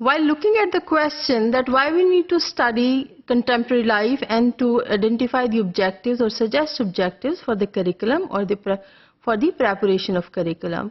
While looking at the question that why we need to study contemporary life and to identify the objectives or suggest objectives for the curriculum or for the preparation of curriculum,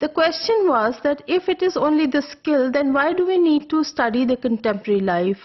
The question was that if it is only the skill, then why do we need to study the contemporary life?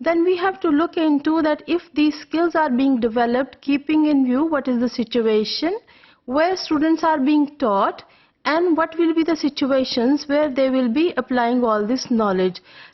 then we have to look into that if these skills are being developed keeping in view what is the situation where students are being taught and what will be the situations where they will be applying all this knowledge.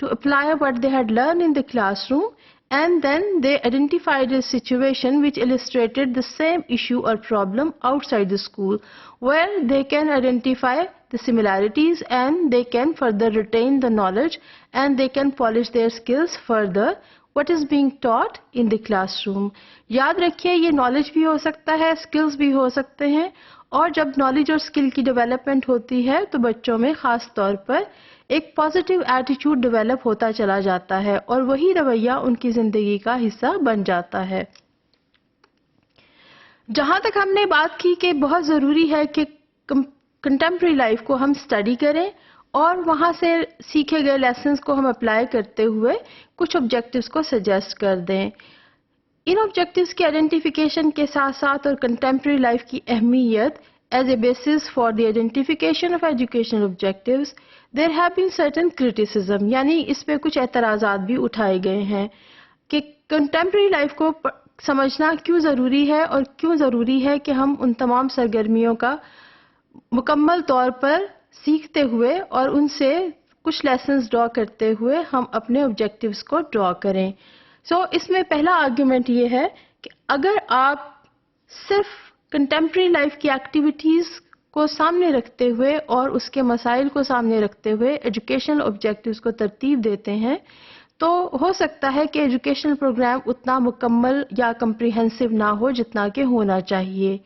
to apply what they had learned in the classroom and then they identified a situation which illustrated the same issue or problem outside the school, where they can identify the similarities and they can further retain the knowledge and they can polish their skills further what is being taught in the classroom. یاد رکھیے یہ knowledge بھی ہو سکتا ہے, skills بھی ہو سکتے ہیں, اور جب نالج اور اسکل کی ڈیولپمنٹ ہوتی ہے تو بچوں میں خاص طور پر ایک پازیٹیو ایٹیٹیوڈ ڈیولپ ہوتا چلا جاتا ہے اور وہی رویہ ان کی زندگی کا حصہ بن جاتا ہے. جہاں تک ہم نے بات کی کہ بہت ضروری ہے کہ کنٹمپریری لائف کو ہم اسٹڈی کریں اور وہاں سے سیکھے گئے لیسنز کو ہم اپلائی کرتے ہوئے کچھ آبجیکٹیوز کو سجیسٹ کر دیں. ان آبجیکٹیوز کی آئیڈینٹیفیکیشن کے ساتھ ساتھ اور کنٹمپریری لائف کی اہمیت as a basis for the identification of educational objectives, there have been certain criticism, یعنی اس پہ کچھ اعتراضات بھی اٹھائے گئے ہیں کہ کنٹمپریری لائف کو سمجھنا کیوں ضروری ہے اور کیوں ضروری ہے کہ ہم ان تمام سرگرمیوں کا مکمل طور پر سیکھتے ہوئے اور ان سے کچھ لیسنز ڈرا کرتے ہوئے ہم اپنے آبجیکٹیوز کو ڈرا کریں. اس میں پہلا آرگیومنٹ یہ ہے کہ اگر آپ صرف کنٹمپریری لائف کی ایکٹیویٹیز کو سامنے رکھتے ہوئے اور اس کے مسائل کو سامنے رکھتے ہوئے ایجوکیشنل آبجیکٹیوز کو ترتیب دیتے ہیں تو ہو سکتا ہے کہ ایجوکیشنل پروگرام اتنا مکمل یا کمپریہنسو نہ ہو جتنا کہ ہونا چاہیے.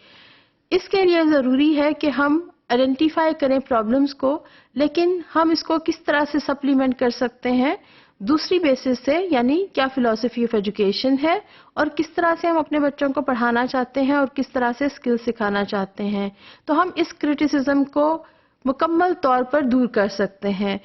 اس کے لیے ضروری ہے کہ ہم آئیڈینٹیفائی کریں پرابلمس کو, لیکن ہم اس کو کس طرح سے سپلیمنٹ کر سکتے ہیں دوسری بیسس سے, یعنی کیا فلسفی آف ایجوکیشن ہے اور کس طرح سے ہم اپنے بچوں کو پڑھانا چاہتے ہیں اور کس طرح سے اسکل سکھانا چاہتے ہیں. تو ہم اس کرٹیسزم کو مکمل طور پر دور کر سکتے ہیں.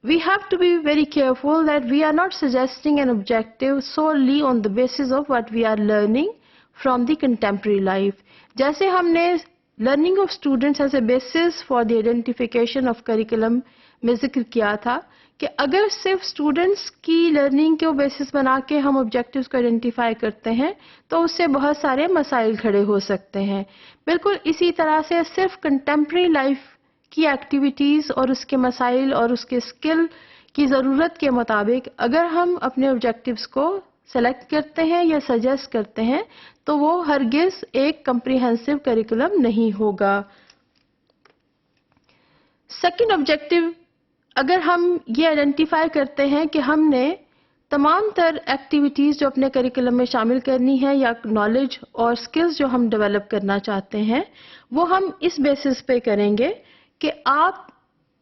We have to be very careful that we are not suggesting an objective solely on the basis of what we are learning from the contemporary life. جیسے ہم نے learning of students as a basis for the identification of curriculum میں ذکر کیا تھا کہ اگر صرف اسٹوڈنٹس کی لرننگ کو بیسس بنا کے ہم آبجیکٹیوز کو آئیڈینٹیفائی کرتے ہیں تو اس سے بہت سارے مسائل کھڑے ہو سکتے ہیں. بالکل اسی طرح سے صرف کنٹمپریری لائف کی ایکٹیویٹیز اور اس کے مسائل اور اس کے اسکل کی ضرورت کے مطابق اگر ہم اپنے آبجیکٹیوز کو سلیکٹ کرتے ہیں یا سجیسٹ کرتے ہیں تو وہ ہرگز ایک کمپریہنسو کریکولم نہیں ہوگا. سیکنڈ آبجیکٹیو, اگر ہم یہ آئیڈینٹیفائی کرتے ہیں کہ ہم نے تمام تر ایکٹیویٹیز جو اپنے کریکولم میں شامل کرنی ہے یا نالج اور اسکلز جو ہم ڈیولپ کرنا چاہتے ہیں وہ ہم اس بیسس پہ کریں گے کہ آپ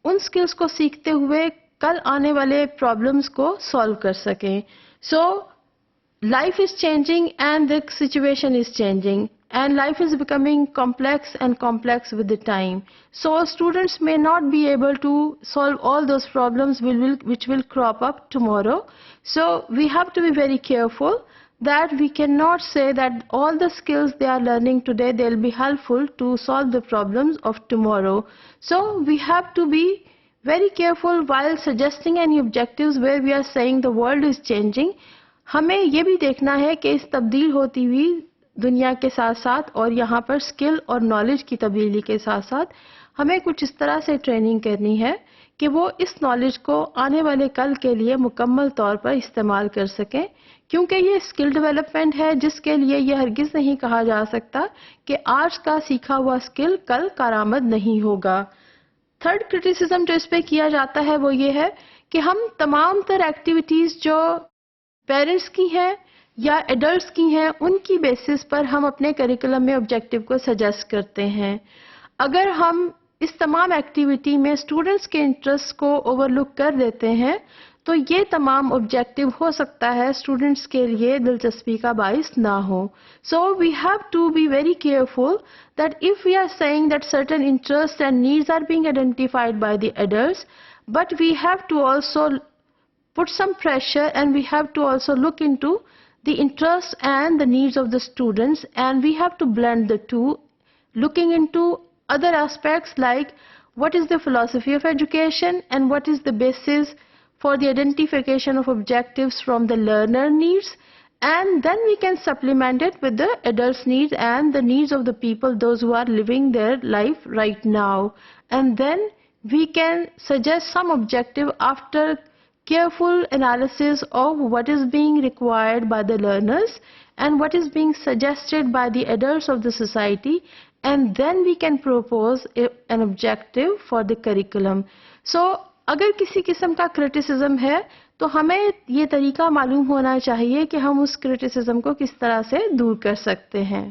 ان اسکلز کو سیکھتے ہوئے کل آنے والے پرابلمس کو سالو کر سکیں. Life is changing and the situation is changing and life is becoming complex and complex with the time. So students may not be able to solve all those problems which will crop up tomorrow. So we have to be very careful that we cannot say that all the skills they are learning today, they'll be helpful to solve the problems of tomorrow. So we have to be very careful while suggesting any objectives where we are saying the world is changing. ہمیں یہ بھی دیکھنا ہے کہ اس تبدیل ہوتی ہوئی دنیا کے ساتھ ساتھ اور یہاں پر اسکل اور نالج کی تبدیلی کے ساتھ ساتھ ہمیں کچھ اس طرح سے ٹریننگ کرنی ہے کہ وہ اس نالج کو آنے والے کل کے لیے مکمل طور پر استعمال کر سکیں, کیونکہ یہ اسکل ڈیولپمنٹ ہے جس کے لیے یہ ہرگز نہیں کہا جا سکتا کہ آج کا سیکھا ہوا اسکل کل کارآمد نہیں ہوگا. تھرڈ کرٹیسزم جو اس پہ کیا جاتا ہے وہ یہ ہے کہ ہم تمام تر ایکٹیویٹیز جو پیرنٹس کی ہیں یا ایڈلٹس کی ہیں ان کی بیسس پر ہم اپنے کریکولم میں آبجیکٹیو کو سجیسٹ کرتے ہیں. اگر ہم اس تمام ایکٹیویٹی میں اسٹوڈنٹس کے انٹرسٹ کو اوور لک کر دیتے ہیں تو یہ تمام آبجیکٹیو ہو سکتا ہے اسٹوڈنٹس کے لیے دلچسپی کا باعث نہ ہو. So we have to be very careful that if we are seeing that certain interest and needs are being identified by the adults, but we have to also put some pressure and we have to also look into the interests and the needs of the students, and we have to blend the two, looking into other aspects like what is the philosophy of education and what is the basis for the identification of objectives from the learner needs, and then we can supplement it with the adults needs and the needs of the people, those who are living their life right now, and then we can suggest some objective after careful analysis of what is being required by the learners and what is being suggested by the adults of the society, and then we can propose an objective for the curriculum. So اگر کسی قسم کا criticism ہے تو ہمیں یہ طریقہ معلوم ہونا چاہیے کہ ہم اس کرٹیسزم کو کس طرح سے دور کر سکتے ہیں.